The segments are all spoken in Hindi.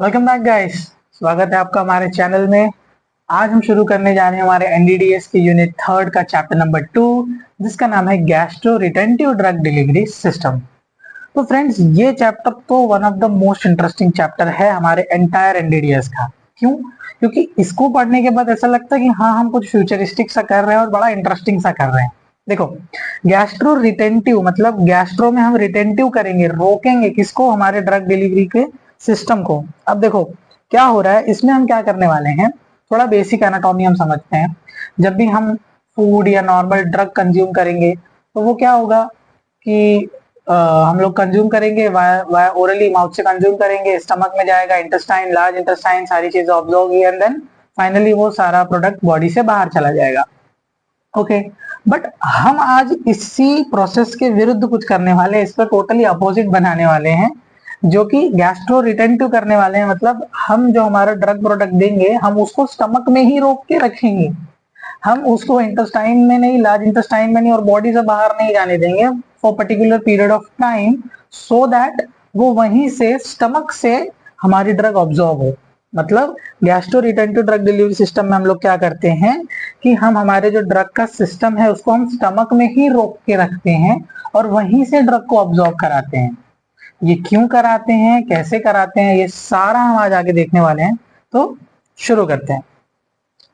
Welcome back guys. स्वागत है आपका हमारे चैनल में। आज हम शुरू करने जा रहे हैं हमारे एनडीडीएस के यूनिट थर्ड का चैप्टर नंबर 2, जिसका नाम है gastro retentive drug delivery system. तो फ्रेंड्स, ये चैप्टर तो one of the most interesting chapter है हमारे एंटायर एनडीडीएस का। क्यों? क्योंकि इसको पढ़ने के बाद ऐसा लगता है कि हाँ, हम कुछ फ्यूचरिस्टिक सा कर रहे हैं और बड़ा इंटरेस्टिंग सा कर रहे हैं। देखो, गैस्ट्रो रिटेंटिव मतलब गैस्ट्रो में हम रिटेंटिव करेंगे, रोकेंगे किसको? हमारे ड्रग डिलीवरी के सिस्टम को। अब देखो क्या हो रहा है इसमें, हम क्या करने वाले हैं, थोड़ा बेसिक एनाटॉमी हम समझते हैं। जब भी हम फूड या नॉर्मल ड्रग कंज्यूम करेंगे तो वो क्या होगा कि हम लोग कंज्यूम करेंगे वाया ओरली, माउथ से कंज्यूम करेंगे, स्टमक में जाएगा, इंटेस्टाइन, लार्ज इंटेस्टाइन, सारी चीजें ऑब्जॉर्व होगी एंड देन फाइनली वो सारा प्रोडक्ट बॉडी से बाहर चला जाएगा। ओके, बट हम आज इसी प्रोसेस के विरुद्ध कुछ करने वाले हैं, इसका टोटली अपोजिट बनाने वाले हैं, जो कि गैस्ट्रो रिटेंटिव करने वाले हैं। मतलब हम जो हमारा ड्रग प्रोडक्ट देंगे हम उसको स्टमक में ही रोक के रखेंगे, हम उसको इंटेस्टाइन में नहीं, लार्ज इंटेस्टाइन में नहीं और बॉडी से बाहर नहीं जाने देंगे for particular period of time, so that वो वहीं से स्टमक से हमारी ड्रग ऑब्जॉर्व हो। मतलब gastro retentive drug delivery system में हम लोग क्या करते हैं कि हम हमारे जो ड्रग का सिस्टम है उसको हम स्टमक में ही रोक के रखते हैं और वहीं से ड्रग को ऑब्जॉर्व कराते हैं। ये क्यों कराते हैं, कैसे कराते हैं, ये सारा हम आज आगे देखने वाले हैं। तो शुरू करते हैं।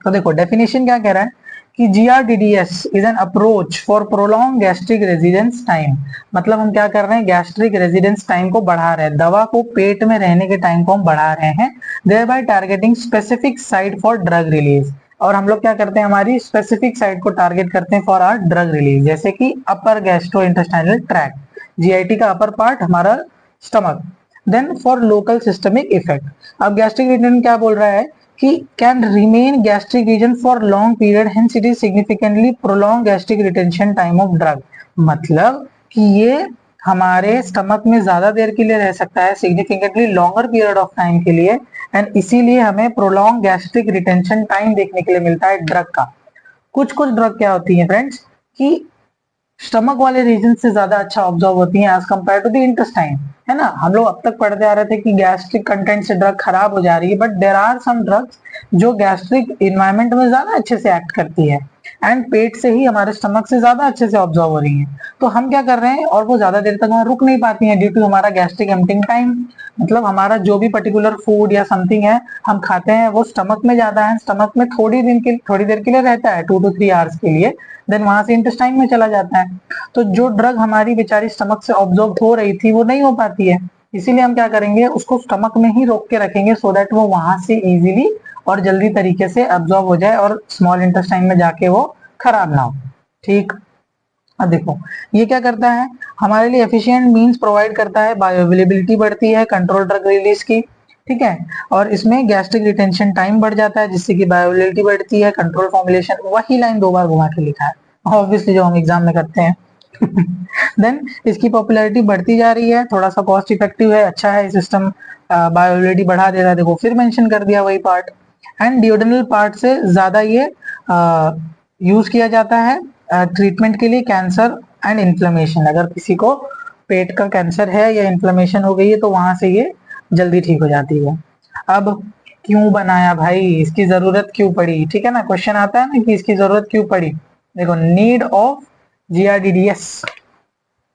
तो देखो डेफिनेशन क्या कह रहा है कि GRDDS is an approach for prolong gastric residence time. मतलब हम क्या कर रहे हैं, गैस्ट्रिक रेजिडेंस टाइम को बढ़ा रहे हैं, दवा को पेट में रहने के टाइम को हम बढ़ा रहे हैं, thereby targeting specific site for drug release. और हम लोग क्या करते हैं, हमारी स्पेसिफिक साइट को टारगेट करते हैं फॉर आर ड्रग रिलीज, जैसे कि upper gastro intestinal tract, GIT का अपर पार्ट हमारा stomach. Then for local systemic effect. अब गैस्ट्रिक रीजन क्या बोल रहा है कि can remain gastric region for long period, hence it is significantly prolong gastric retention time of drug. मतलब कि ये हमारे स्टमक में ज्यादा देर के लिए रह सकता है, significantly longer period of time के लिए, एंड इसीलिए हमें प्रोलॉन्ग गैस्ट्रिक रिटेंशन टाइम देखने के लिए मिलता है ड्रग का। कुछ कुछ ड्रग क्या होती है फ्रेंड्स कि स्टमक वाले रीजन से ज्यादा अच्छा ऑब्जर्व होती है as compare to the intestine, है ना। हम लोग अब तक पढ़ते आ रहे थे कि गैस्ट्रिक कंटेंट से ड्रग खराब हो जा रही है, but there are some drugs जो गैस्ट्रिक इन्वायरमेंट में ज्यादा अच्छे से एक्ट करती है एंड पेट से ही हमारे स्टमक से ज्यादा अच्छे से ऑब्जर्व हो रही है। तो हम क्या कर रहे हैं, और वो ज्यादा देर तक वहां रुक नहीं पाती है ड्यू टू हमारा गैस्ट्रिक एम्प्टिंग टाइम। मतलब हमारा जो भी पर्टिकुलर फूड या समथिंग है हम खाते हैं वो स्टमक में जाता है, स्टमक में थोड़ी देर के लिए रहता है, 2 to 3 आवर्स के लिए, देन वहां से इंटेस्टाइन में चला जाता है। तो जो ड्रग हमारी बेचारी स्टमक से ऑब्जॉर्व हो रही थी वो नहीं हो पाती है, इसीलिए हम क्या करेंगे, उसको स्टमक में ही रोक के रखेंगे सो दैट वो वहां से इजीली और जल्दी तरीके से अब्जॉर्ब हो जाए और स्मॉल इंटेस्टाइन में जाके वो खराब ना हो। ठीक, अब देखो ये क्या करता है, हमारे लिए एफिशिएंट मींस प्रोवाइड करता है, बायोअवेलेबिलिटी बढ़ती है, कंट्रोल ड्रग रिलीज की, ठीक है। और इसमें गैस्ट्रिक रिटेंशन टाइम बढ़ जाता है जिससे कि बायोअवेलेबिलिटी बढ़ती है, कंट्रोल फॉर्मुलेशन, वही लाइन 2 बार घुमा के लिखा है ऑब्वियसली जो हम एग्जाम में करते हैं। देन इसकी पॉपुलैरिटी बढ़ती जा रही है, थोड़ा सा कॉस्ट इफेक्टिव है, अच्छा है सिस्टम, बायोअवेलेबिलिटी बढ़ा देता है, देखो फिर मेंशन कर दिया वही पार्ट। एंड डिओडेनल पार्ट से ज्यादा ये यूज किया जाता है ट्रीटमेंट के लिए, कैंसर एंड इन्फ्लेमेशन। अगर किसी को पेट का कैंसर है या इन्फ्लेमेशन हो गई है तो वहां से ये जल्दी ठीक हो जाती है। अब क्यों बनाया भाई, इसकी जरूरत क्यों पड़ी, ठीक है ना, क्वेश्चन आता है ना कि इसकी जरूरत क्यों पड़ी। देखो नीड ऑफ GRDDS।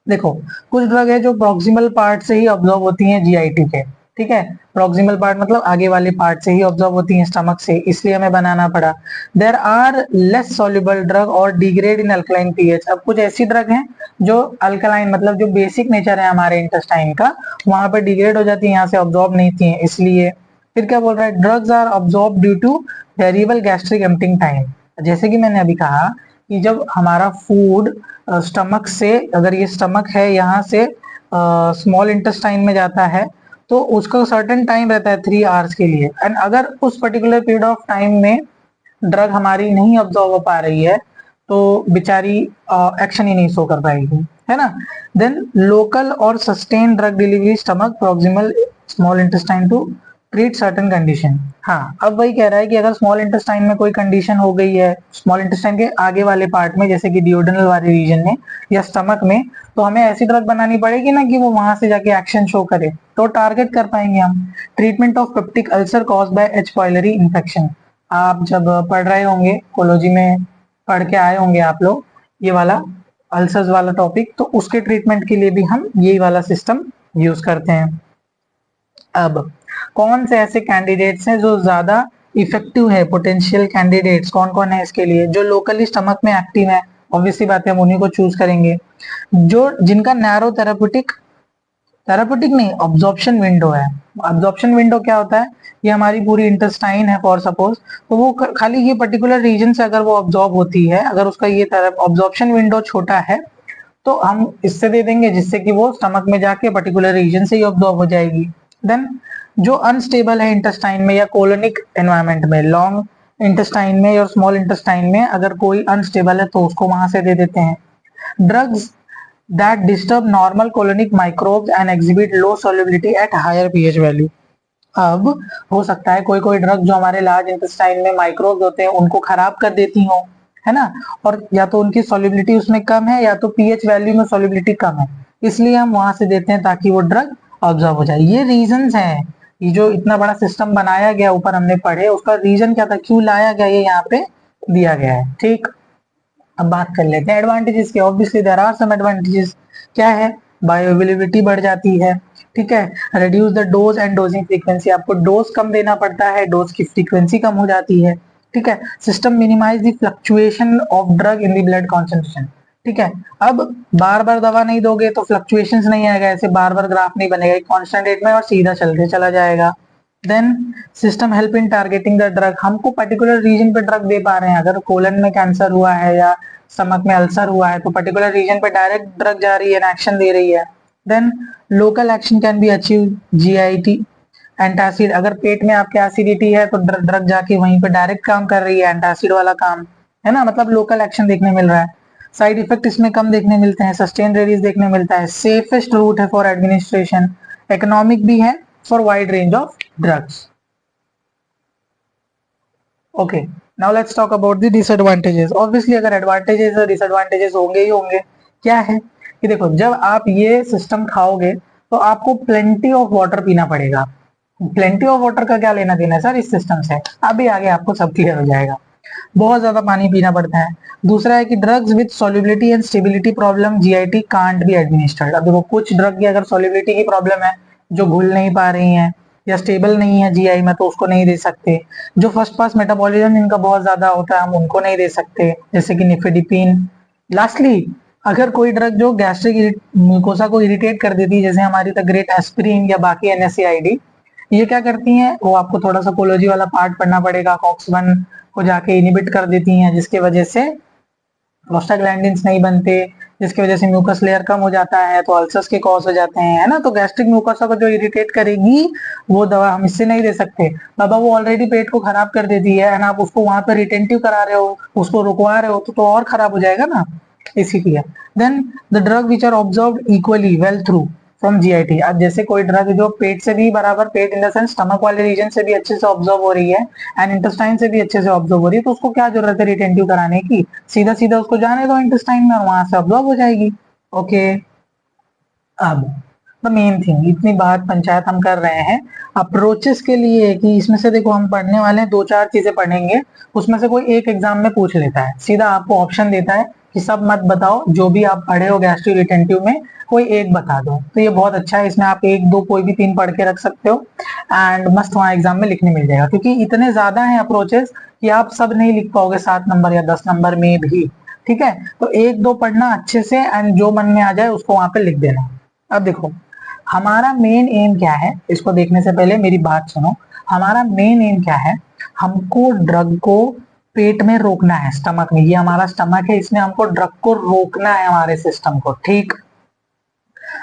देखो कुछ ड्रग है जो प्रॉक्सिमल पार्ट से ही ऑब्जॉर्व होती हैं GIT के, ठीक है। प्रॉक्सिमल पार्ट मतलब आगे वाले पार्ट से ही ऑब्जॉर्व होती हैं स्टमक से, इसलिए हमें बनाना पड़ा। There are less soluble drug और डिग्रेड इन अल्कलाइन पीएच। अब कुछ ऐसी ड्रग हैं जो अल्कलाइन मतलब जो बेसिक नेचर है हमारे इंटेस्टाइन का वहां पर डिग्रेड हो जाती है, यहाँ से ऑब्जॉर्व नहीं थी इसलिए। फिर क्या बोल रहा है, drugs are absorb due to variable gastric emptying time. जैसे कि मैंने अभी कहा कि जब हमारा फूड स्टमक से, अगर ये स्टमक है यहाँ से स्मॉल इंटेस्टाइन में जाता है तो उसका सर्टेन टाइम रहता है 3 आवर्स के लिए, एंड अगर उस पर्टिकुलर पीरियड ऑफ टाइम में ड्रग हमारी नहीं ऑब्जॉर्व हो पा रही है तो बेचारी एक्शन ही नहीं शो कर पाएगी, है ना। देन लोकल और sustain drug delivery stomach proximal small intestine to treat certain condition. हाँ, अब वही कह रहा है कि अगर स्मॉल इंटेस्टाइन में कोई कंडीशन हो गई है, स्मॉल इंटेस्टाइन के आगे वाले पार्ट में, जैसे कि डिओडेनल वाले रीजन में या स्टमक में, तो हमें ऐसी ड्रग बनानी पड़ेगी ना कि वो वहां से जाके एक्शन शो करे, तो टारगेट कर पाएंगे हम। Treatment of peptic ulcer cause by H pylori infection. आप जब पढ़ रहे होंगे कोलोजी में, पढ़ के आए होंगे आप लोग ये वाला अल्सर्स वाला टॉपिक, तो उसके ट्रीटमेंट के लिए भी हम यही वाला सिस्टम यूज करते हैं। अब कौन से ऐसे कैंडिडेट्स हैं जो ज्यादा इफेक्टिव है, पोटेंशियल कैंडिडेट्स कौन कौन है इसके लिए, जो लोकली स्टमक में एक्टिव है, ऑब्वियसली बात है हम उन्हीं को चूज करेंगे। जो जिनका नैरो थेराप्यूटिक, थेराप्यूटिक नहीं, ऑब्जॉर्प्शन विंडो है। ऑब्जॉर्प्शन विंडो क्या होता है, ये हमारी पूरी इंटेस्टाइन है फॉर सपोज, तो वो खाली ये पर्टिकुलर रीजन से अगर वो ऑब्जॉर्ब होती है, अगर उसका ये ऑब्जॉर्प्शन विंडो छोटा है, तो हम इससे दे देंगे जिससे कि वो स्टमक में जाके पर्टिकुलर रीजन से ही ऑब्जॉर्ब हो जाएगी। देन जो अनस्टेबल है इंटेस्टाइन में या कोलोनिक एनवायरनमेंट में, लॉन्ग इंटेस्टाइन में और स्मॉल इंटेस्टाइन में अगर कोई अनस्टेबल है तो उसको वहां से दे देते हैं। Drugs that disturb normal colonic microbes and exhibit low solubility at higher pH value. अब हो सकता है कोई कोई ड्रग जो हमारे लार्ज इंटेस्टाइन में माइक्रोब्स होते हैं उनको खराब कर देती हो, है ना, और या तो उनकी सॉल्युबिलिटी उसमें कम है या तो पीएच वैल्यू में सॉल्युबिलिटी कम है, इसलिए हम वहां से देते हैं ताकि वो ड्रग ऑब्जर्व हो जाए। ये रीजंस हैं, ये जो इतना बड़ा सिस्टम बनाया गया ऊपर हमने पढ़े, उसका रीजन क्या था, क्यों लाया गया, ये यहाँ पे दिया गया है। ठीक, अब बात कर लेते हैं एडवांटेजेस के। Obviously there are some advantages. क्या है, बायोअवेलेबिलिटी बढ़ जाती है, ठीक है। Reduce the dose and dosing frequency, आपको डोज कम देना पड़ता है, डोज की फ्रीक्वेंसी कम हो जाती है, ठीक है। System minimize the fluctuation of drug in the blood concentration, ठीक है। अब बार बार दवा नहीं दोगे तो फ्लक्चुएशंस नहीं आएगा, ऐसे बार बार ग्राफ नहीं बनेगा, एक कांस्टेंट रेट में और सीधा चलते चला जाएगा। Then system help in targeting the drug, हमको पर्टिकुलर रीजन पे ड्रग दे पा रहे हैं, अगर कोलन में कैंसर हुआ है या स्टमक में अल्सर हुआ है तो पर्टिकुलर रीजन पे डायरेक्ट ड्रग जा रही है, एक्शन दे रही है। Then local action can be achieve, GIT antacid, अगर पेट में आपके एसिडिटी है तो ड्रग जाके वहीं पे डायरेक्ट काम कर रही है, एंटासिड वाला काम, है ना, मतलब लोकल एक्शन देखने मिल रहा है। साइड इफेक्ट इसमें कम देखने मिलते हैं, सस्टेन रिलीज देखने मिलता है, सेफेस्ट रूट है फॉर एडमिनिस्ट्रेशन, इकोनॉमिक भी है for wide range of drugs. Okay, now let's talk about the disadvantages. Obviously अगर एडवांटेजेस और डिसएडवांटेजेस होंगे ही होंगे। क्या है कि देखो, जब आप ये सिस्टम खाओगे तो आपको प्लेंटी ऑफ वाटर पीना पड़ेगा। प्लेंटी ऑफ वाटर का क्या लेना देना है सर इस सिस्टम से, अभी आगे आपको सब क्लियर हो जाएगा। बहुत ज्यादा पानी पीना पड़ता है। दूसरा है कि drugs with solubility and stability problem GIT can't be administered. अब देखो कुछ ड्रग की अगर सॉल्युबिलिटी की प्रॉब्लम है, जो घुल नहीं पा रही हैं या स्टेबल नहीं है जीआई में, तो उसको नहीं दे सकते। जो फर्स्ट पास मेटाबॉलिज्म इनका बहुत ज्यादा होता है हम उनको नहीं दे सकते, जैसे कि निफेडिपिन। लास्टली अगर कोई ड्रग जो गैस्ट्रिक म्यूकोसा को इरिटेट कर देती है, जैसे हमारी द ग्रेट एस्पिरिन या बाकी एनएसएआईडी, ये क्या करती हैं, वो आपको थोड़ा सा कोलोजी वाला पार्ट पढ़ना पड़ेगा, कॉक्स 1 को जाके इनिबिट कर देती हैं, जिसके वजह से प्रोस्टाग्लैंडिन्स नहीं बनते, जिसकी वजह से म्यूकस लेयर कम हो जाता है, तो अल्सर्स के कॉज हो जाते हैं, है ना। तो गैस्ट्रिक म्यूकोसा को जो इरिटेट करेगी वो दवा हम इससे नहीं दे सकते। बाबा वो ऑलरेडी पेट को खराब कर देती है एंड आप उसको वहां पर रिटेंटिव करा रहे हो, उसको रुकवा रहे हो, तो और खराब हो जाएगा ना, इसीलिए। Then the drug which are observe equally well through from GIT. अब जैसे कोई ड्रग जो पेट से भी बराबर, पेट इन द सेंस स्टमक वाले रीजन से भी अच्छे से ऑब्जर्व हो रही है एंड इंटेस्टाइन से भी अच्छे से ऑब्जर्व हो रही है, तो उसको क्या जरूरत है रिटेंटिव कराने की, सीधा सीधा उसको जाने दो इंटेस्टाइन में और वहां से ऑब्जर्व हो जाएगी। ओके, अब द मेन थिंग, इतनी बात पंचायत हम कर रहे हैं अप्रोचेस के लिए कि इसमें से देखो हम पढ़ने वाले हैं, 2-4 चीजें पढ़ेंगे, उसमें से कोई एक एग्जाम में पूछ लेता है, सीधा आपको ऑप्शन देता है कि सब मत बताओ, जो भी आप पढ़े हो गैस्ट्रो रिटेंटिव में कोई एक बता दो। तो ये बहुत अच्छा है, इसमें आप 1-2 कोई भी 3 पढ़ के रख सकते हो एंड मस्त वहां एग्जाम में लिखने मिल जाएगा, क्योंकि इतने ज्यादा हैं अप्रोचेस कि आप सब नहीं लिख पाओगे 7 नंबर या 10 नंबर में भी, ठीक है। तो 1-2 पढ़ना अच्छे से एंड जो मन में आ जाए उसको वहां पे लिख देना। अब देखो हमारा मेन एम क्या है, इसको देखने से पहले मेरी बात सुनो। हमारा मेन एम क्या है, हमको ड्रग को पेट में रोकना है, स्टमक में, ये हमारा स्टमक है, इसमें हमको ड्रग को रोकना है हमारे सिस्टम को, ठीक।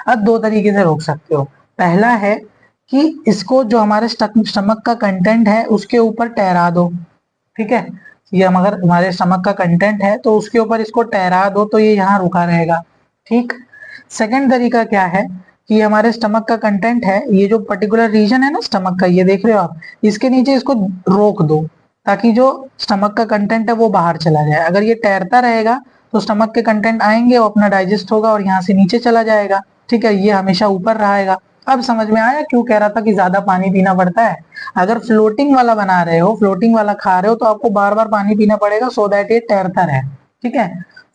अब 2 तरीके से रोक सकते हो। पहला है कि इसको जो हमारे स्टमक का कंटेंट है उसके ऊपर ठहरा दो, ठीक है। ये अगर हमारे स्टमक का कंटेंट है तो उसके ऊपर इसको ठहरा दो तो ये यहाँ रुका रहेगा, ठीक। सेकंड तरीका क्या है कि हमारे स्टमक का कंटेंट है, ये जो पर्टिकुलर रीजन है ना स्टमक का, ये देख रहे हो आप, इसके नीचे इसको रोक दो ताकि जो स्टमक का कंटेंट है वो बाहर चला जाए। अगर ये तैरता रहेगा तो स्टमक के कंटेंट आएंगे, वो अपना डाइजेस्ट होगा और यहाँ से नीचे चला जाएगा। ठीक है, ये हमेशा ऊपर रहेगा। अब समझ में आया क्यों कह रहा था कि ज्यादा पानी पीना पड़ता है। अगर फ्लोटिंग वाला बना रहे हो, फ्लोटिंग वाला खा रहे हो, तो आपको बार बार पानी पीना पड़ेगा सो दैट ये तैरता रहे। ठीक है,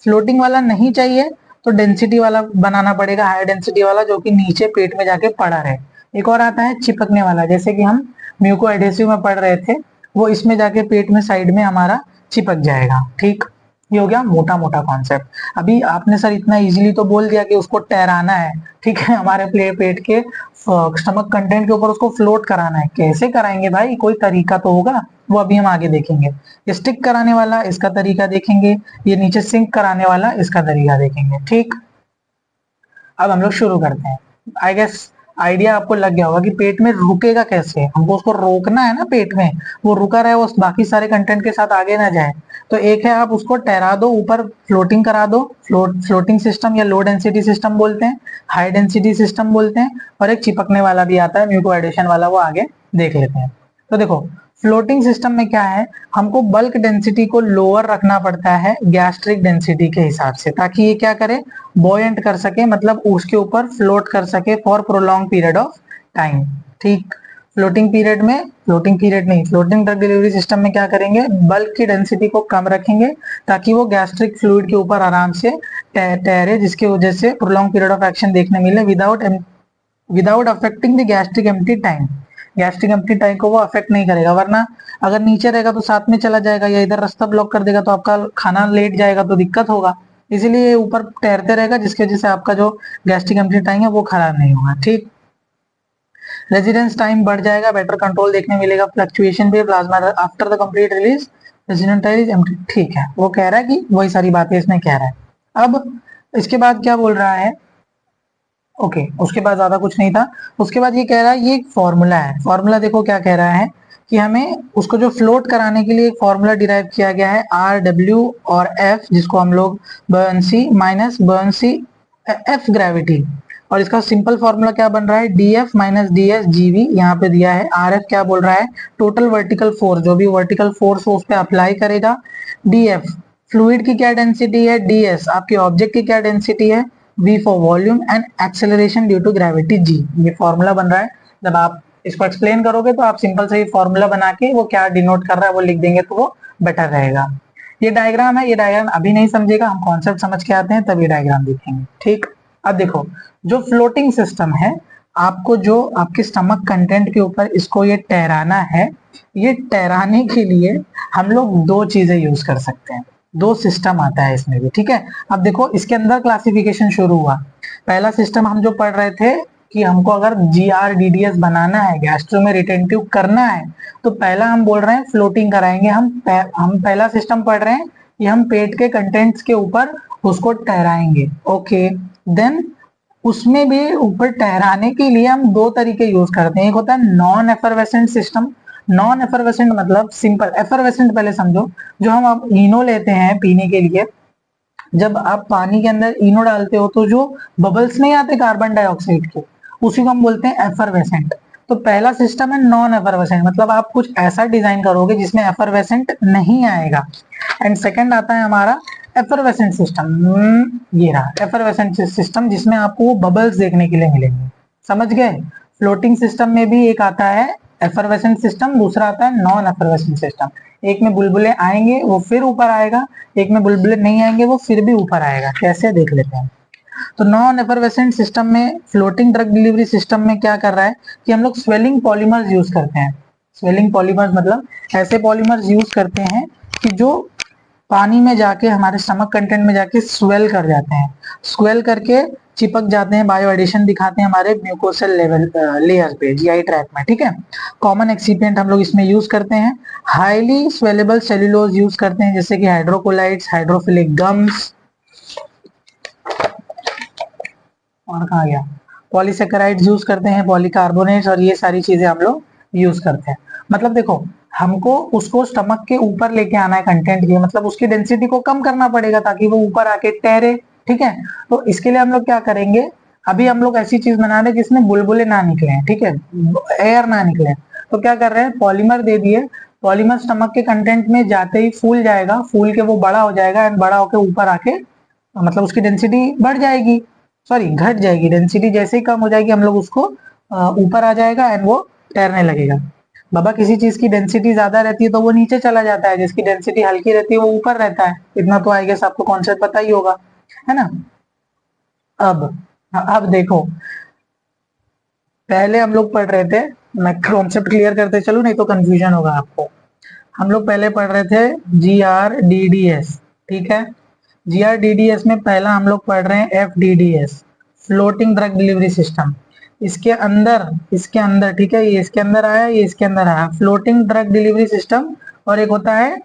फ्लोटिंग वाला नहीं चाहिए तो डेंसिटी वाला बनाना पड़ेगा, हाई डेंसिटी वाला, जो कि नीचे पेट में जाके पड़ा रहे। एक और आता है चिपकने वाला, जैसे कि हम म्यूको एडेसिव में पढ़ रहे थे, वो इसमें जाके पेट में साइड में हमारा चिपक जाएगा। ठीक, ये हो गया मोटा मोटा कॉन्सेप्ट। अभी आपने सर इतना इजीली तो बोल दिया कि उसको तैराना है, ठीक है, हमारे पेट के स्टमक कंटेंट के ऊपर उसको फ्लोट कराना है। कैसे कराएंगे भाई, कोई तरीका तो होगा, वो अभी हम आगे देखेंगे। स्टिक कराने वाला इसका तरीका देखेंगे, ये नीचे सिंक कराने वाला इसका तरीका देखेंगे। ठीक, अब हम लोग शुरू करते हैं। आई गेस आइडिया आपको लग गया होगा कि पेट में रुकेगा कैसे, हमको उसको रोकना है ना, पेट में वो रुका रहे, वो बाकी सारे कंटेंट के साथ आगे ना जाए। तो एक है आप उसको ठहरा दो, ऊपर फ्लोटिंग करा दो, फ्लोटिंग सिस्टम या लो डेंसिटी सिस्टम बोलते हैं, हाई डेंसिटी सिस्टम बोलते हैं, और एक चिपकने वाला भी आता है म्यूको एडेशन वाला, वो आगे देख लेते हैं। तो देखो फ्लोटिंग सिस्टम में क्या है, हमको बल्क डेंसिटी को लोअर रखना पड़ता है गैस्ट्रिक डेंसिटी के हिसाब से, ताकि ये क्या करे, बॉयंट कर सके, मतलब उसके ऊपर फ्लोट कर सके for prolong period of time. ठीक, फ्लोटिंग पीरियड में, फ्लोटिंग पीरियड नहीं, फ्लोटिंग ड्रग डिलीवरी सिस्टम में क्या करेंगे, बल्क की डेंसिटी को कम रखेंगे ताकि वो गैस्ट्रिक फ्लूइड के ऊपर आराम से तैरे, जिसकी वजह से प्रोलॉन्ग पीरियड ऑफ एक्शन देखने मिले without affecting the gastric empty time. Gastric empty time को वो अफेक्ट नहीं करेगा, वरना अगर नीचे रहेगा तो साथ में चला जाएगा, या इधर रास्ता ब्लॉक कर देगा तो आपका खाना लेट जाएगा तो दिक्कत होगा। इसीलिए ऊपर तैरते रहेगा, जिसकी वजह से आपका जो गैस्ट्रिक एम्प्टी टाइम है वो खराब नहीं होगा। ठीक, रेजिडेंस टाइम बढ़ जाएगा, बेटर कंट्रोल देखने मिलेगा, फ्लक्चुएशन भी plasma after the complete release, resident time is empty. ठीक है, वो कह रहा है कि वही सारी बातें इसमें कह रहा है। अब इसके बाद क्या बोल रहा है, ओके उसके बाद ज्यादा कुछ नहीं था। उसके बाद ये कह रहा है, ये एक फॉर्मूला है, फॉर्मूला देखो क्या कह रहा है कि हमें उसको जो फ्लोट कराने के लिए एक फॉर्मूला डिराइव किया गया है, आर डब्ल्यू और एफ, जिसको हम लोग बर्नसी माइनस बर्नसी एफ ग्रेविटी, और इसका सिंपल फॉर्मूला क्या बन रहा है, D F minus D S G V, यहाँ पे दिया है। आर एफ क्या बोल रहा है, टोटल वर्टिकल फोर्स, जो भी वर्टिकल फोर्स हो उस पर अप्लाई करेगा। डी एफ फ्लूइड की क्या डेंसिटी है, डी एस आपके ऑब्जेक्ट की क्या डेंसिटी है, V for volume and acceleration due to gravity G। ये फॉर्मूला बन रहा है। जब आप इसको एक्सप्लेन करोगे तो आप सिंपल से ही फॉर्मूला बना के वो क्या डिनोट कर रहा है वो लिख देंगे तो वो बेटर रहेगा। ये डायग्राम है, ये डायग्राम अभी नहीं समझेगा, हम कॉन्सेप्ट समझ के आते हैं तब ये डायग्राम देखेंगे। ठीक, अब देखो जो फ्लोटिंग सिस्टम है, आपको जो आपके स्टमक कंटेंट के ऊपर इसको ये ठहराना है, ये ठहराने के लिए हम लोग दो चीजें यूज कर सकते हैं, दो सिस्टम आता है इसमें भी। ठीक है, अब देखो इसके अंदर क्लासिफिकेशन शुरू हुआ। पहला सिस्टम हम जो पढ़ रहे थे कि हमको अगर GRDDS बनाना है, गैस्ट्रो में रिटेंटिव करना है, तो पहला हम बोल रहे हैं फ्लोटिंग कराएंगे। हम पहला सिस्टम पढ़ रहे हैं कि हम पेट के कंटेंट्स के ऊपर उसको ठहराएंगे। ओके, देन उसमें भी ऊपर ठहराने के लिए हम दो तरीके यूज करते हैं। एक होता है non effervescent system. Non effervescent मतलब सिंपल, एफरवेसेंट पहले समझो, जो हम आप इनो लेते हैं पीने के लिए, जब आप पानी के अंदर इनो डालते हो तो जो बबल्स नहीं आते कार्बन डाइऑक्साइड के, उसी को हम बोलते हैं एफरवेसेंट। तो पहला सिस्टम है नॉन एफरवेसेंट, मतलब आप कुछ ऐसा डिजाइन करोगे जिसमें एफरवेसेंट नहीं आएगा। एंड सेकंड आता है हमारा एफरवेसेंट सिस्टम, ये रहा एफरवेसेंट सिस्टम, जिसमें आपको वो बबल्स देखने के लिए मिलेंगे। समझ गए, फ्लोटिंग सिस्टम में भी एक आता है एफरवेसेंट सिस्टम, दूसरा आता है नॉन एफरवेसेंट सिस्टम। एक में बुलबुले आएंगे वो फिर ऊपर आएगा, एक में बुलबुले नहीं आएंगे वो फिर भी ऊपर आएगा। कैसे देख लेते हैं। तो नॉन एफरवेसेंट सिस्टम में, फ्लोटिंग ड्रग डिलीवरी सिस्टम में क्या कर रहा है कि हम लोग स्वेलिंग पॉलीमर्स यूज करते हैं। स्वेलिंग पॉलीमर्स मतलब ऐसे पॉलीमर्स यूज करते हैं कि जो पानी में जाके हमारे स्टमक कंटेंट में जाके स्वेल कर जाते हैं, स्वेल करके चिपक जाते हैं, बायो एडिशन दिखाते हैं हमारे म्यूकोसल लेवल लेयर पे, जीआई ट्रैक में। ठीक है, कॉमन एक्सीपिएंट हम लोग इसमें यूज करते हैं, हाईली स्वेलेबल सेल्यूलोज यूज करते हैं, जैसे कि हाइड्रोकोलाइड्स, हाइड्रोफिलिक गम्स, और कहा गया पॉलीसेकेराइड्स यूज करते हैं, पॉलीकार्बोनेट्स, और ये सारी चीजें हम लोग यूज करते हैं। मतलब देखो हमको उसको स्टमक के ऊपर लेके आना है कंटेंट के, मतलब उसकी डेंसिटी को कम करना पड़ेगा ताकि वो ऊपर आके तैरे। ठीक है, तो इसके लिए हम लोग क्या करेंगे, अभी हम लोग ऐसी चीज बना रहे हैं जिसमें बुलबुले ना निकले, ठीक है, एयर ना निकले। तो क्या कर रहे हैं, पॉलीमर दे दिए, पॉलीमर स्टमक के कंटेंट में जाते ही फूल जाएगा, फूल के वो बड़ा हो जाएगा एंड बड़ा होके ऊपर आके मतलब उसकी डेंसिटी बढ़ जाएगी, सॉरी घट जाएगी, डेंसिटी जैसे ही कम हो जाएगी हम लोग उसको ऊपर आ जाएगा एंड वो तैरने लगेगा। बाबा किसी चीज की डेंसिटी ज्यादा रहती है तो वो नीचे चला जाता है, जिसकी डेंसिटी हल्की रहती है वो ऊपर रहता है, इतना तो आई गेस आपको कॉन्सेप्ट पता ही होगा, है ना। अब देखो, पहले हम लोग पढ़ रहे थे, मैं कॉन्सेप्ट क्लियर करते चलूं नहीं तो कंफ्यूजन होगा आपको। हम लोग पहले पढ़ रहे थे GRDDS, ठीक है। GRDDS में पहला हम लोग पढ़ रहे हैं FDDS, floating drug delivery system. इसके अंदर ठीक है, ये इसके अंदर आया, ये इसके अंदर आया, फ्लोटिंग ड्रग डिलीवरी सिस्टम। और एक होता है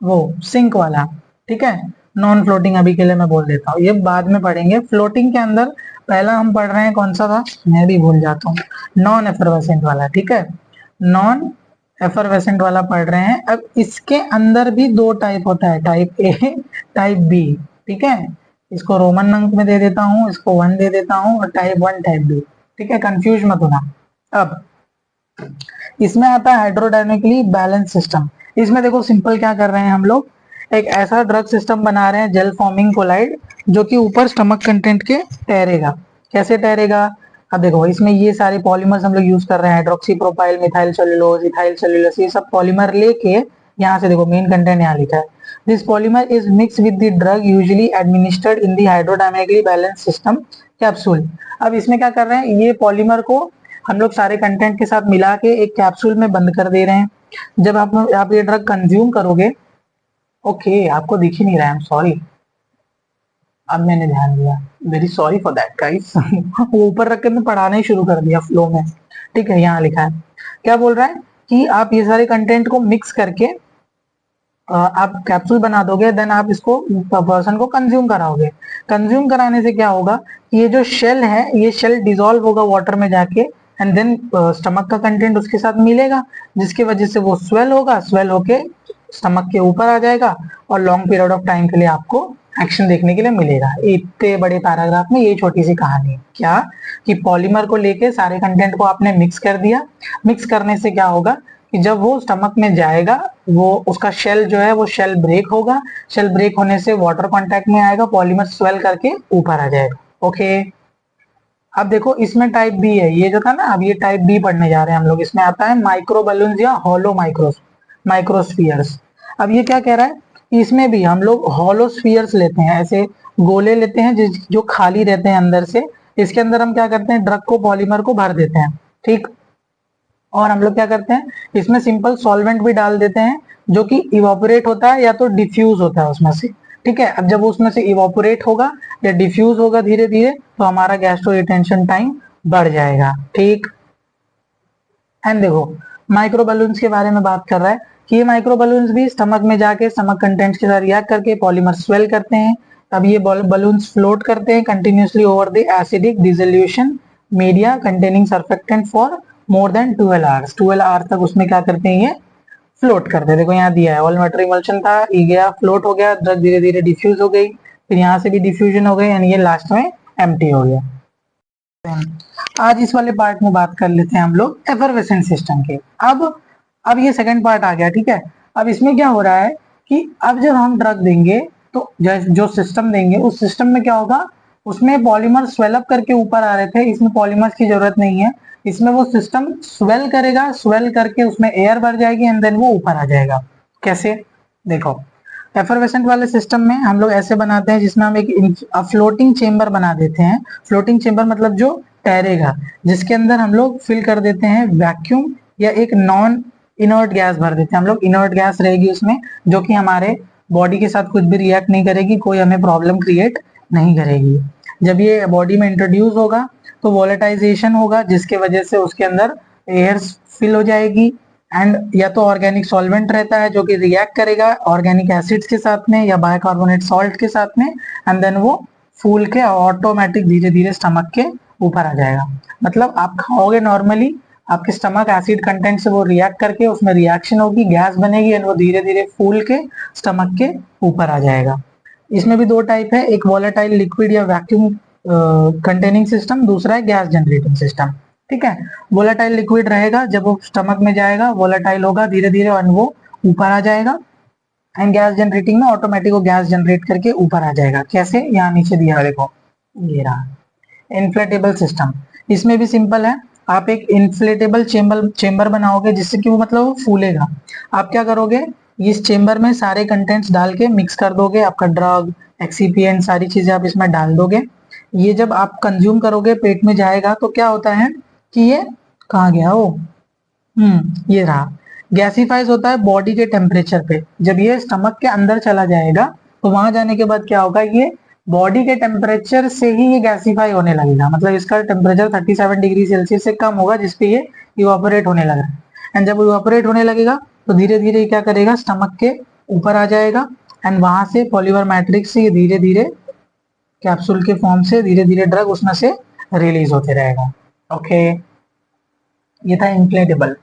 वो सिंक वाला, ठीक है। नॉन फ्लोटिंग अभी के लिए मैं बोल देता हूँ, ये बाद में पढ़ेंगे। फ्लोटिंग के अंदर पहला हम पढ़ रहे हैं, कौन सा था मैं भी भूल जाता हूँ, नॉन एफरवेसेंट वाला, ठीक है, नॉन एफरवेसेंट वाला पढ़ रहे हैं। अब इसके अंदर भी दो टाइप होता है, टाइप ए, टाइप बी, ठीक है। इसको रोमन अंक में दे देता हूँ, इसको 1 दे देता हूँ, और टाइप 1 टाइप बी, ठीक है, कंफ्यूज मत होना। अब इसमें आता है हाइड्रोडायनेमिकली बैलेंस सिस्टम। इसमें देखो सिंपल क्या कर रहे हैं हम लोग, एक ऐसा ड्रग सिस्टम बना रहे हैं, जेल फॉर्मिंग कोलाइड, जो कि ऊपर स्टमक कंटेंट के तैरेगा। कैसे तैरेगा, अब देखो इसमें ये सारे पॉलीमर्स हम लोग यूज कर रहे हैं, hydroxy propyl, methyl cellulose, ethyl cellulose, ये सब पॉलीमर लेके यहाँ से देखो मेन कंटेंट यहाँ लिखा है, this polymer is mix with the drug usually administered in the hydrodynamically balance system capsule. अब इसमें क्या कर रहे हैं, ये पॉलीमर को हम लोग सारे कंटेंट के साथ मिला के एक कैप्सूल में बंद कर दे रहे हैं। जब आप ये ड्रग कंज्यूम करोगे, ओके आपको दिख ही नहीं रहा है, आई एम सॉरी, अब मैंने ध्यान दिया, very sorry for that guys. वो ऊपर रख के मैं पढ़ाना ही शुरू कर दिया फ्लो में, ठीक है। यहाँ लिखा है, क्या बोल रहा है कि आप ये सारे कंटेंट को मिक्स करके आप कैप्सूल बना दोगे, देन आप इसको पर्सन को कंज्यूम कराओगे। कंज्यूम कराने से क्या होगा, ये जो शेल है, ये शेल डिसॉल्व होगा वाटर में जाके, एंड देन स्टमक का कंटेंट उसके साथ मिलेगा, जिसकी वजह से वो स्वेल होगा, स्वेल होके स्टमक के ऊपर आ जाएगा, और लॉन्ग पीरियड ऑफ टाइम के लिए आपको एक्शन देखने के लिए मिलेगा। इतने बड़े पैराग्राफ में ये छोटी सी कहानी है, क्या कि पॉलीमर को लेके सारे कंटेंट को आपने मिक्स कर दिया। मिक्स करने से क्या होगा कि जब वो स्टमक में जाएगा, वो उसका शेल जो है वो शेल ब्रेक होगा, शेल ब्रेक होने से वाटर कांटेक्ट में आएगा, पॉलीमर स्वेल करके ऊपर आ जाएगा। ओके, अब देखो इसमें टाइप बी है, ये जो था ना, अब ये टाइप बी पढ़ने जा रहे हैं हम लोग। इसमें आता है माइक्रो बलून्स या हॉलो माइक्रोस्फीयर्स। अब ये क्या कह रहा है, इसमें भी हम लोग हॉलो स्फीयर्स लेते हैं, ऐसे गोले लेते हैं जो खाली रहते हैं अंदर से। इसके अंदर हम क्या करते हैं, ड्रग को, पॉलीमर को भर देते हैं, ठीक। और हम लोग क्या करते हैं, इसमें सिंपल सॉल्वेंट भी डाल देते हैं, जो कि इवापोरेट होता है या तो डिफ्यूज होता है उसमें से, ठीक है। अब जब उसमें से इवापोरेट होगा या डिफ्यूज होगा धीरे धीरे, तो हमारा गैस्ट्रो रिटेंशन टाइम बढ़ जाएगा, ठीक। एंड देखो माइक्रो बलून्स के बारे में बात कर रहा है कि ये माइक्रो बलून्स भी स्टमक में जाके स्टमक कंटेंट्स के साथ रिएक्ट करके पॉलीमर स्वेल करते हैं। तब ये बलून्स फ्लोट करते हैं continuously over the acidic dissolution media containing surfactant for more than 12 hours. 12 hours तक उसमें क्या करते हैं, ये फ्लोट करते हैं। देखो यहाँ दिया है, ऑल वाटर इमल्शन था, ये गया फ्लोट हो गया, ड्रग धीरे धीरे डिफ्यूज हो गई, फिर यहाँ से भी डिफ्यूजन हो गई, यानी ये लास्ट में एम्प्टी हो गया। आज इस वाले पार्ट में बात कर लेते हैं हम लोग एफरवेसेंट सिस्टम के। अब ये सेकंड पार्ट आ गया, ठीक है। अब इसमें क्या हो रहा है कि अब जब हम ड्रग देंगे, तो जो सिस्टम देंगे उस सिस्टम में क्या होगा, उसमें पॉलीमर स्वेलअप करके ऊपर आ रहे थे, इसमें पॉलीमर्स की जरूरत नहीं है। इसमें वो सिस्टम स्वेल करेगा, स्वेल करके उसमें एयर भर जाएगी एंड देन वो ऊपर आ जाएगा। कैसे, देखो एफरवेसेंट वाले सिस्टम में हम लोग ऐसे बनाते हैं, जिसमें हम एक फ्लोटिंग चेंबर बना देते हैं। फ्लोटिंग चेंबर मतलब जो तैरेगा, जिसके अंदर हम लोग फिल कर देते हैं वैक्यूम या एक नॉन इनर्ट गैस भर देते हैं हम लोग। इनर्ट गैस रहेगी उसमें, जो कि हमारे बॉडी के साथ कुछ भी रिएक्ट नहीं करेगी, कोई हमें प्रॉब्लम क्रिएट नहीं करेगी। जब ये बॉडी में इंट्रोड्यूस होगा तो वोलेटाइजेशन होगा, जिसके वजह से उसके अंदर एयर फिल हो जाएगी, एंड या तो ऑर्गेनिक सॉल्वेंट रहता है जो कि रिएक्ट करेगा ऑर्गेनिक एसिड्स के साथ में या बाइकार्बोनेट सॉल्ट के साथ में, एंड देन वो फूल के ऑटोमेटिक धीरे धीरे स्टमक के ऊपर आ जाएगा। मतलब आप खाओगे नॉर्मली, आपके स्टमक एसिड कंटेंट से वो रिएक्ट करके उसमें रिएक्शन होगी, गैस बनेगी एंड वो धीरे धीरे फूल के स्टमक के ऊपर आ जाएगा। इसमें भी दो टाइप है, एक वॉलेटाइल लिक्विड या वैक्यूम कंटेनिंग सिस्टम, दूसरा है गैस जनरेटिंग सिस्टम। ठीक है, वोलेटाइल लिक्विड रहेगा, जब वो स्टमक में जाएगा वोलेटाइल होगा धीरे धीरे और वो ऊपर आ जाएगा। एंड गैस जनरेटिंग में ऑटोमेटिक वो गैस जनरेट करके ऊपर आ जाएगा। कैसे, यहाँ नीचे दिया है देखो, ये रहा इन्फ्लेटेबल सिस्टम। इसमें भी सिंपल है, आप एक इन्फ्लेटेबल चेंबर बनाओगे जिससे कि वो मतलब वो फूलेगा। आप क्या करोगे, इस चेंबर में सारे कंटेंट्स डाल के मिक्स कर दोगे, आपका ड्रग एक्सीपिएंट सारी चीजें आप इसमें डाल दोगे। ये जब आप कंज्यूम करोगे पेट में जाएगा तो क्या होता है कि ये कहाँ गया वो, ये रहा, गैसिफाइज होता है बॉडी के टेम्परेचर पे। जब ये स्टमक के अंदर चला जाएगा तो वहां जाने के बाद क्या होगा, ये बॉडी के टेम्परेचर से ही ये गैसिफाई होने लगेगा। मतलब इसका टेम्परेचर 37 डिग्री सेल्सियस से कम होगा जिसपे ये इवापोरेट होने लग रहा है। एंड जब इवापोरेट होने लगेगा तो धीरे धीरे क्या करेगा, स्टमक के ऊपर आ जाएगा। एंड वहां से पॉलीमर मैट्रिक्स से धीरे धीरे कैप्सूल के फॉर्म से धीरे धीरे ड्रग उसमें से रिलीज होते रहेगा। ओके, ये था इन्फ्लेटेबल।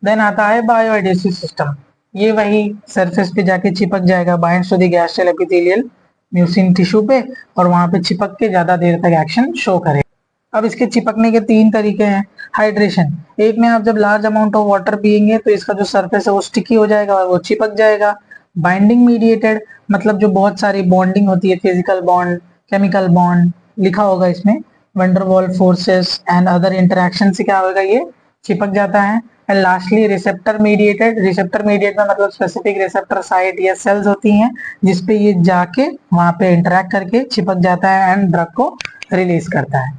देन आता है बायोएडेसिव सिस्टम। ये वही सरफेस पे जाके चिपक जाएगा, binds to the gastral epithelial mucin tissue पे, और वहां पे चिपक के ज्यादा देर तक एक्शन शो करेगा। अब इसके चिपकने के तीन तरीके हैं। हाइड्रेशन, एक में आप जब लार्ज अमाउंट ऑफ वाटर पियेंगे तो इसका जो सरफेस है वो स्टिकी हो जाएगा और वो चिपक जाएगा। बाइंडिंग मीडिएटेड, मतलब जो बहुत सारी बॉन्डिंग होती है, फिजिकल बॉन्ड, केमिकल बॉन्ड, लिखा होगा इसमें, van der Waals forces and other interaction से क्या होगा, ये चिपक जाता है। And lastly receptor mediated, receptor mediate में मतलब स्पेसिफिक रिसेप्टर साइट या सेल्स होती हैं जिसपे ये जाके वहां पे इंटरेक्ट करके चिपक जाता है एंड ड्रग को रिलीज करता है।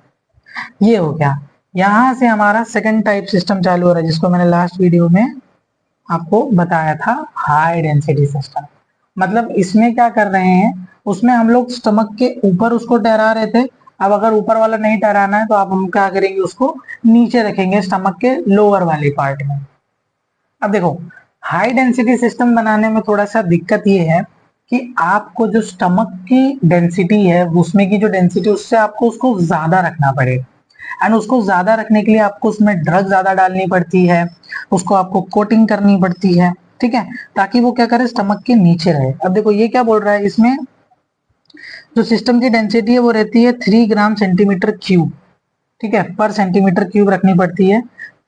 ये हो गया। यहां से हमारा सेकंड टाइप सिस्टम चालू हो रहा है जिसको मैंने लास्ट वीडियो में आपको बताया था, हाई डेंसिटी सिस्टम। मतलब इसमें क्या कर रहे हैं, उसमें हम लोग स्टमक के ऊपर उसको ठहरा रहे थे। अब अगर ऊपर वाला नहीं ठहराना है तो आप हम क्या करेंगे, उसको नीचे रखेंगे स्टमक के लोअर वाले पार्ट में। अब देखो, हाई डेंसिटी सिस्टम बनाने में थोड़ा सा दिक्कत ये है कि आपको जो स्टमक की डेंसिटी है, उसमें की जो डेंसिटी, उससे आपको उसको ज्यादा रखना पड़ेगा। एंड उसको ज्यादा रखने के लिए आपको उसमें ड्रग ज्यादा डालनी पड़ती है, उसको आपको कोटिंग करनी पड़ती है। ठीक है, ताकि वो क्या करे, स्टमक के नीचे रहे। अब देखो ये क्या बोल रहा है, इसमें जो सिस्टम की डेंसिटी है वो रहती है 3 ग्राम सेंटीमीटर क्यूब। ठीक है, पर सेंटीमीटर क्यूब रखनी पड़ती है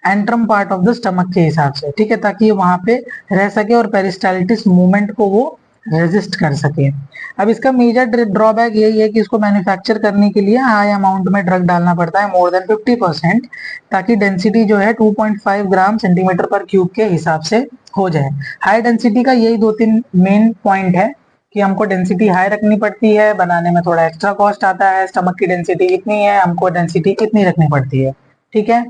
antrum part of the stomach के हिसाब से। ठीक है, ताकि ये वहां पे रह सके और पेरिस्टाल्टिस मूवमेंट को वो रेजिस्ट कर सके। अब इसका मेजर ड्रॉबैक यही है कि इसको मैन्युफैक्चर करने के लिए हाई अमाउंट में ड्रग डालना पड़ता है, मोर देन 50%, ताकि डेंसिटी जो है 2.5 ग्राम सेंटीमीटर पर क्यूब के हिसाब से हो जाए। हाई डेंसिटी का यही 2-3 मेन पॉइंट है कि हमको डेंसिटी हाई रखनी पड़ती है, बनाने में थोड़ा एक्स्ट्रा कॉस्ट आता है, स्टमक की डेंसिटी इतनी है, हमको डेंसिटी इतनी रखनी पड़ती है। ठीक है,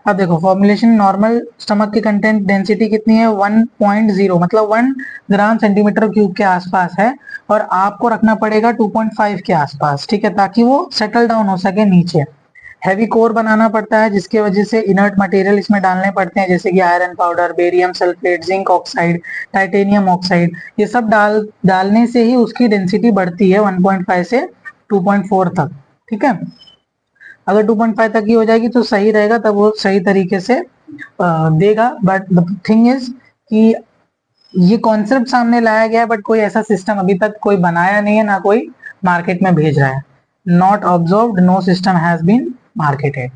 अब देखो फॉर्मुलेशन, नॉर्मल स्टमक की कंटेंट डेंसिटी कितनी है, 1.0 मतलब 1 ग्राम सेंटीमीटर क्यूब के आसपास है, और आपको रखना पड़ेगा 2.5 के आसपास। ठीक है, ताकि वो सेटल डाउन हो सके नीचे। हैवी कोर बनाना पड़ता है जिसकी वजह से इनर्ट मटेरियल इसमें डालने पड़ते हैं, जैसे कि iron powder, barium sulphate, zinc oxide, titanium oxide. ये सब डालने से ही उसकी डेंसिटी बढ़ती है 1.5 से 2.4 तक। ठीक है, अगर 2.5 तक ही हो जाएगी तो सही रहेगा, तब वो सही तरीके से देगा। बट द थिंग इज कि ये कॉन्सेप्ट सामने लाया गया है, बट कोई ऐसा सिस्टम अभी तक कोई बनाया नहीं है, ना कोई मार्केट में भेज रहा है। Not observed, no system has been marketed.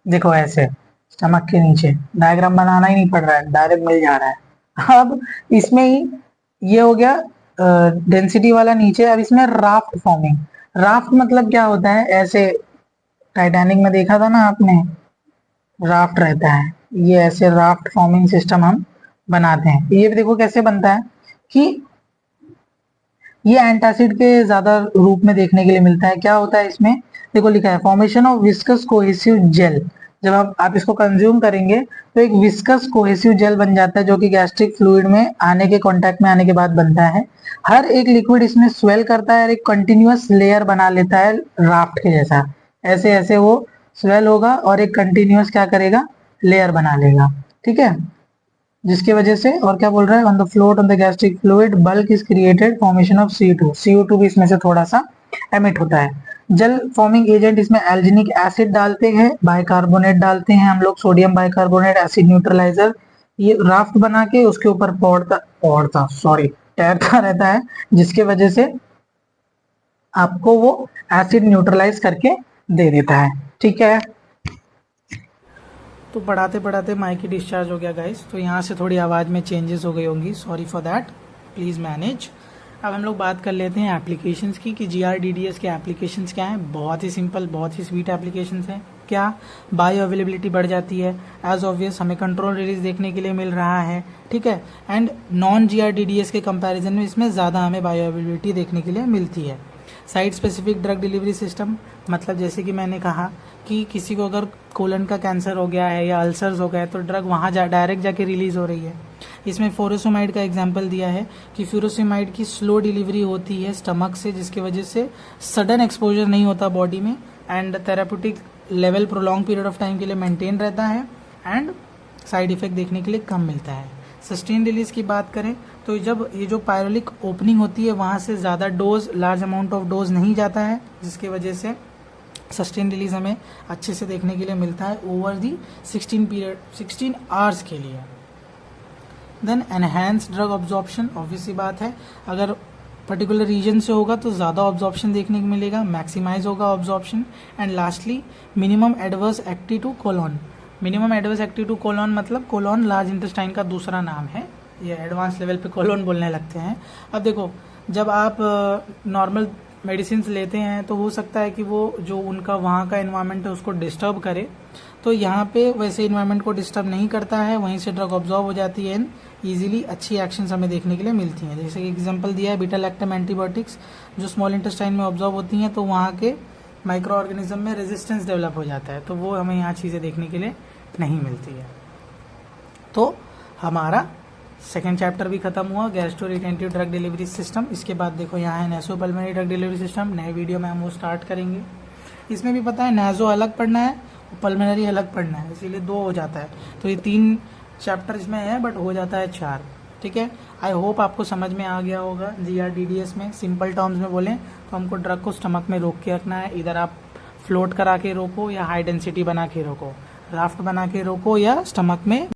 देखो ऐसे स्टमक के नीचे डायग्राम बनाना ही नहीं पड़ रहा है, डायरेक्ट मिल जा रहा है। अब इसमें ही ये हो गया डेंसिटी वाला नीचे। अब इसमें राफ्ट फॉर्मिंग। राफ्ट मतलब क्या होता है, ऐसे टाइटैनिक में देखा था ना आपने, राफ्ट रहता है, ये ऐसे राफ्ट फॉर्मिंग सिस्टम हम बनाते हैं। ये भी देखो कैसे बनता है कि ये एंटासिड के ज्यादा रूप में देखने के लिए मिलता है। क्या होता है इसमें, देखो लिखा है formation of viscous cohesive gel. जब आप इसको कंज्यूम करेंगे तो एक विस्कस कोहेसिव जेल बन जाता है, जो कि गैस्ट्रिक फ्लूइड में आने के कांटेक्ट में आने के बाद बनता है। हर एक लिक्विड इसमें स्वेल करता है और एक कंटिन्यूअस लेयर बना लेता है राफ्ट के जैसा। ऐसे ऐसे वो स्वेल होगा और एक कंटिन्यूअस क्या करेगा, लेयर बना लेगा। ठीक है, जिसकी वजह से, और क्या बोल रहा है, on the float on the gastric fluid bulk is created, formation of CO2। CO2 भी इसमें से थोड़ा सा एमिट होता है। जल फॉर्मिंग एजेंट इसमें एल्जिनिक एसिड डालते हैं, बाइकार्बोनेट डालते हैं हम लोग, सोडियम बाइकार्बोनेट, एसिड न्यूट्रलाइजर। ये राफ्ट बना के उसके ऊपर तैरता रहता है, जिसके वजह से आपको वो एसिड न्यूट्रलाइज करके दे देता है। ठीक है, तो पढ़ाते पढ़ाते माइक डिस्चार्ज हो गया गाइस, तो यहाँ से थोड़ी आवाज़ में चेंजेस हो गई होंगी, sorry for that, please manage. अब हम लोग बात कर लेते हैं एप्लीकेशंस की कि GRDDS के एप्लीकेशंस क्या हैं। बहुत ही सिंपल, बहुत ही स्वीट एप्लीकेशंस हैं। क्या, बायो अवेलेबिलिटी बढ़ जाती है, एज ऑब्वियस हमें कंट्रोल रिलीज देखने के लिए मिल रहा है। ठीक है, एंड नॉन GRDDS के कंपैरिजन में इसमें ज़्यादा हमें बायो अवेलेबिलिटी देखने के लिए मिलती है। Site specific drug delivery system, मतलब जैसे कि मैंने कहा कि किसी को अगर कोलन का कैंसर हो गया है या अल्सर्स हो गए तो ड्रग वहाँ डायरेक्ट जाके रिलीज हो रही है। इसमें फुरोसेमाइड का एग्जांपल दिया है कि फुरोसेमाइड की स्लो डिलीवरी होती है स्टमक से, जिसकी वजह से सडन एक्सपोजर नहीं होता बॉडी में, and therapeutic level prolong period of time के लिए मेंटेन रहता है, एंड साइड इफेक्ट देखने के लिए कम मिलता है। सस्टेन रिलीज की बात करें तो जब ये जो पायरोलिक ओपनिंग होती है वहाँ से ज़्यादा dose, large amount of dose नहीं जाता है, जिसकी वजह से सस्टेन रिलीज हमें अच्छे से देखने के लिए मिलता है ओवर दी 16 आवर्स के लिए। Then enhance drug absorption, obvious सी बात है, अगर पर्टिकुलर रीजन से होगा तो ज़्यादा ऑब्जॉर्प्शन देखने को मिलेगा, मैक्सिमाइज होगा absorption. And lastly minimum adverse active to colon. Minimum adverse active to colon मतलब कोलोन लार्ज इंटेस्टाइन का दूसरा नाम है, ये एडवांस लेवल पे कोलोन बोलने लगते हैं। अब देखो, जब आप नॉर्मल मेडिसिन लेते हैं तो हो सकता है कि वो जो उनका वहाँ का एनवायरनमेंट है उसको डिस्टर्ब करे, तो यहाँ पे वैसे इन्वायरमेंट को डिस्टर्ब नहीं करता है, वहीं से ड्रग ऑब्जॉर्व हो जाती है, इजीली अच्छी एक्शंस हमें देखने के लिए मिलती हैं। जैसे कि एग्जांपल दिया है बीटा लैक्टम एंटीबायोटिक्स, जो स्मॉल इंटेस्टाइन में ऑब्जॉर्व होती हैं तो वहाँ के माइक्रो ऑर्गेनिज्म में रेजिस्टेंस डेवलप हो जाता है, तो वो हमें यहाँ चीज़ें देखने के लिए नहीं मिलती है। तो हमारा सेकेंड चैप्टर भी खत्म हुआ, गैस्ट्रोरिटेंटिव ड्रग डिलीवरी सिस्टम। इसके बाद देखो यहाँ है नेसोपल्मोनरी ड्रग डिलीवरी सिस्टम, नए वीडियो में हम वो स्टार्ट करेंगे। इसमें भी पता है नेजो अलग पढ़ना है, पल्मोनरी अलग पढ़ना है, इसीलिए 2 हो जाता है। तो ये 3 चैप्टर इसमें है बट हो जाता है 4। ठीक है, आई होप आपको समझ में आ गया होगा। GRDDS में सिंपल टर्म्स में बोलें तो हमको ड्रग को स्टमक में रोक के रखना है, इधर आप फ्लोट करा के रोको या हाई डेंसिटी बना के रोको, राफ्ट बना के रोको या स्टमक में